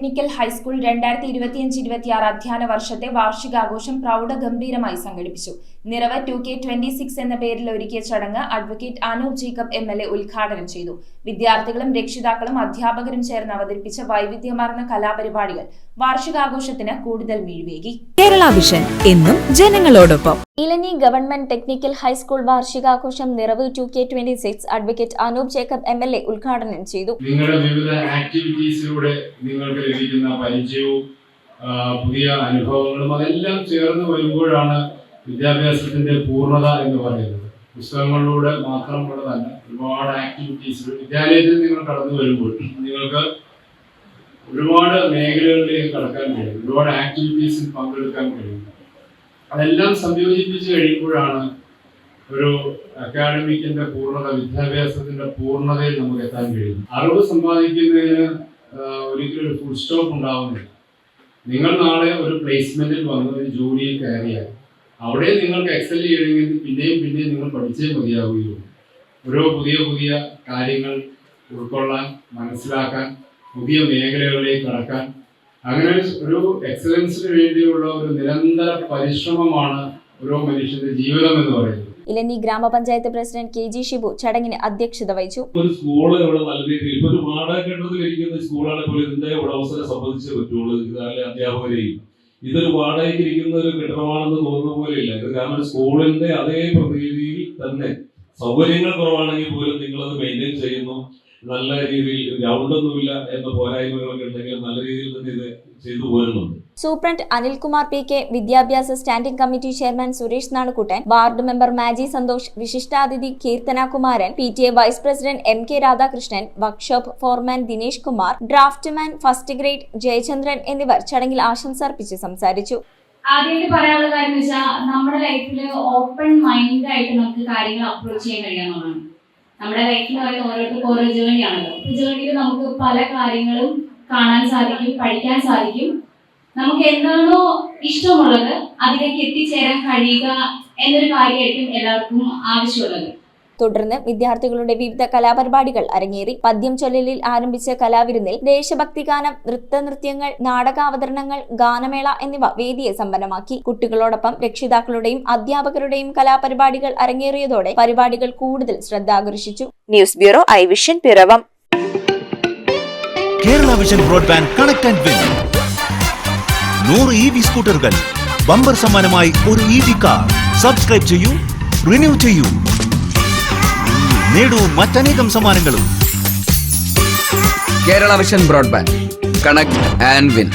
Technical high school 2025-26 അധ്യയന വർഷത്തെ വാർഷികാഘോഷം പ്രൗഢഗംഭീരമായി സംഘടിപ്പിച്ചു. നിറവ് 2K26 എന്ന പേരിൽ ഒരുക്കിയ ചടങ്ങ് അഡ്വക്കേറ്റ് അനൂപ് ജേക്കബ് MLA ഉദ്ഘാടനം ചെയ്തു. വിദ്യാർത്ഥികളും രക്ഷിതാക്കളും അധ്യാപകരും ചേർന്ന് അവതരിപ്പിച്ച വൈവിധ്യമാർന്ന കലാപരിപാടികൾ വാർഷികാഘോഷത്തിന് കൂടുതൽ മിഴിവേകി. കേരള വിഷൻ എന്നും ജനങ്ങളോടൊപ്പം. ഇലഞ്ഞി ഗവൺമെന്റ് ടെക്നിക്കൽ ഹൈസ്കൂൾ വാർഷികാഘോഷം നിറവ് 2K26 advocate Anoop Jacob MLA ഉദ്ഘാടനം ചെയ്തു. നിങ്ങളുടെ വിവിധ ആക്ടിവിറ്റീസിലൂടെ നിങ്ങൾക്ക് ലഭിക്കുന്ന പരിചയവും പുതിയ അനുഭവങ്ങളും അതെല്ലാം ചേർന്ന് വരുമ്പോഴാണ് വിദ്യാഭ്യാസത്തിന്റെ പൂർണ്ണത എന്ന് പറയുന്നത്. പുസ്തകങ്ങളിലൂടെ മാത്രമുള്ളതല്ല, ഒരുപാട് ആക്ടിവിറ്റീസ് വിദ്യാലയത്തിൽ നിങ്ങൾ കടന്നു വരുമ്പോൾ നിങ്ങൾക്ക് ഒരുപാട് മേഖലകളിലേക്ക് കടക്കാൻ കഴിയും, ഒരുപാട് ആക്ടിവിറ്റീസിൽ പങ്കെടുക്കാൻ കഴിയും. അതെല്ലാം സംയോജിപ്പിച്ച് കഴിയുമ്പോഴാണ് ഒരു അക്കാഡമിക്കിന്റെ പൂർണ്ണത, വിദ്യാഭ്യാസത്തിന്റെ പൂർണ്ണതയിൽ നമുക്ക് എത്താൻ കഴിയും. അറിവ് സമ്പാദിക്കുന്നതിന് ഒരിക്കലും ഒരു ഫുൾ സ്റ്റോപ്പ് ഉണ്ടാവുന്നില്ല. നിങ്ങൾ നാളെ ഒരു പ്ലേസ്മെന്റിൽ വന്ന് ഒരു ജോലിയിൽ കയറിയാൽ അവിടെ നിങ്ങൾക്ക് എക്സൽ ചെയ്യണമെങ്കിൽ പിന്നെയും നിങ്ങൾ പഠിച്ചേ മതിയാവുകയുള്ളൂ. ഓരോ പുതിയ കാര്യങ്ങൾ ഉൾക്കൊള്ളാൻ, മനസ്സിലാക്കാൻ, പുതിയ മേഖലകളിലേക്ക് കടക്കാൻ, അങ്ങനെ ഒരു എക്സലൻസിന് വേണ്ടിയുള്ള ഒരു നിരന്തര പരിശ്രമമാണ് ഓരോ മനുഷ്യന്റെ ജീവിതം എന്ന് പറയുന്നത്. ഇലഞ്ഞി ഗ്രാമപഞ്ചായത്ത് പ്രസിഡന്റ് KG ഷിബു ചടങ്ങിന് അധ്യക്ഷത വഹിച്ചു. ഒരു സ്കൂള് ഇവിടെ നല്ല രീതിയിൽ ഇപ്പൊ ഒരു വാടകയ്ക്കിരിക്കുന്ന സ്കൂളാണ് ഇപ്പോൾ ഇതിന്റെ ഉടമസ്ഥരെ സംബന്ധിച്ചേ പറ്റുള്ളൂ. ഇതിലെ അധ്യാപകരെയും ഇതൊരു വാടകയ്ക്ക് ഇരിക്കുന്ന ഒരു കെട്ടിടമാണെന്ന് തോന്നുന്ന പോലെ ഇല്ല. ഇത് കാരണം സ്കൂളിന്റെ അതേ പ്രതീതിയിൽ തന്നെ സൗകര്യങ്ങൾ കുറവാണെങ്കിൽ പോലും നിങ്ങളത് മെയിൻറ്റെയിൻ ചെയ്യുന്നു. നല്ല രീതിയിൽ ഗ്രൗണ്ടൊന്നുമില്ല എന്ന പോരായ്മകളൊക്കെ ഉണ്ടെങ്കിൽ നല്ല രീതിയിൽ തന്നെ ഇത് ചെയ്തു പോരുന്നുണ്ട്. സൂപ്രണ്ട് അനിൽകുമാർ PK, വിദ്യാഭ്യാസ standing committee chairman Suresh Nanukuttan, ward member മാജി സന്തോഷ്, വിശിഷ്ടാതിഥി Keerthana Kumaran, PTA vice president MK Radhakrishnan, workshop foreman Dinesh Kumar, draftsman first grade Jayachandran എന്നിവർ ചടങ്ങിൽ ആശംസ അർപ്പിച്ച് സംസാരിച്ചു. ആദ്യമായിട്ട് പറയാനുള്ള കാര്യം എന്ന് വെച്ചാൽ നമ്മുടെ ലൈഫിൽ ഓപ്പൺ മൈൻഡ് ആയിട്ട് നമുക്ക് കാര്യങ്ങൾ അപ്രോച്ച് ചെയ്യാൻ കഴിയാന്നുള്ളതാണ്. നമ്മുടെ ലൈഫ് എന്ന് പറയുന്ന ഓരോരുത്തർക്കും ഓരോ ജേണിയാണല്ലോ. ജേണിയിൽ നമുക്ക് പല കാര്യങ്ങളും കാണാൻ സാധിക്കും, പഠിക്കാൻ സാധിക്കും. നമുക്ക് എന്താണോ ഇഷ്ടമുള്ളത് അതിലേക്ക് എത്തിച്ചേരാൻ കഴിയുക എന്നൊരു കാര്യമായിരിക്കും എല്ലാവർക്കും ആവശ്യമുള്ളത്. തുടർന്ന് വിദ്യാർത്ഥികളുടെ വിവിധ കലാപരിപാടികൾ അരങ്ങേറി. പദ്യം ചൊല്ലലിൽ ആരംഭിച്ച കലാവിരുന്നിൽ ദേശഭക്തിഗാനം, നൃത്തനൃത്യങ്ങൾ, നാടകാവതരണങ്ങൾ, ഗാനമേള എന്നിവ വേദിയെ സമ്പന്നമാക്കി. കുട്ടികളോടൊപ്പം രക്ഷിതാക്കളുടെയും അധ്യാപകരുടെയും കലാപരിപാടികൾ അരങ്ങേറിയതോടെ പരിപാടികൾ കൂടുതൽ ശ്രദ്ധ ആകർഷിച്ചു. News bureau, I Vision, Piravom. Kerala Vision broadband connect and win 100 EV സ്കൂട്ടറുകൾ, ബമ്പർ സമ്മാനമായി ഒരു EV കാർ. സബ്സ്ക്രൈബ് ചെയ്യൂ, റിന്യൂ ചെയ്യൂ, നേടൂ മറ്റനേകം സമ്മാനങ്ങളും. Kerala Vision broadband connect and win.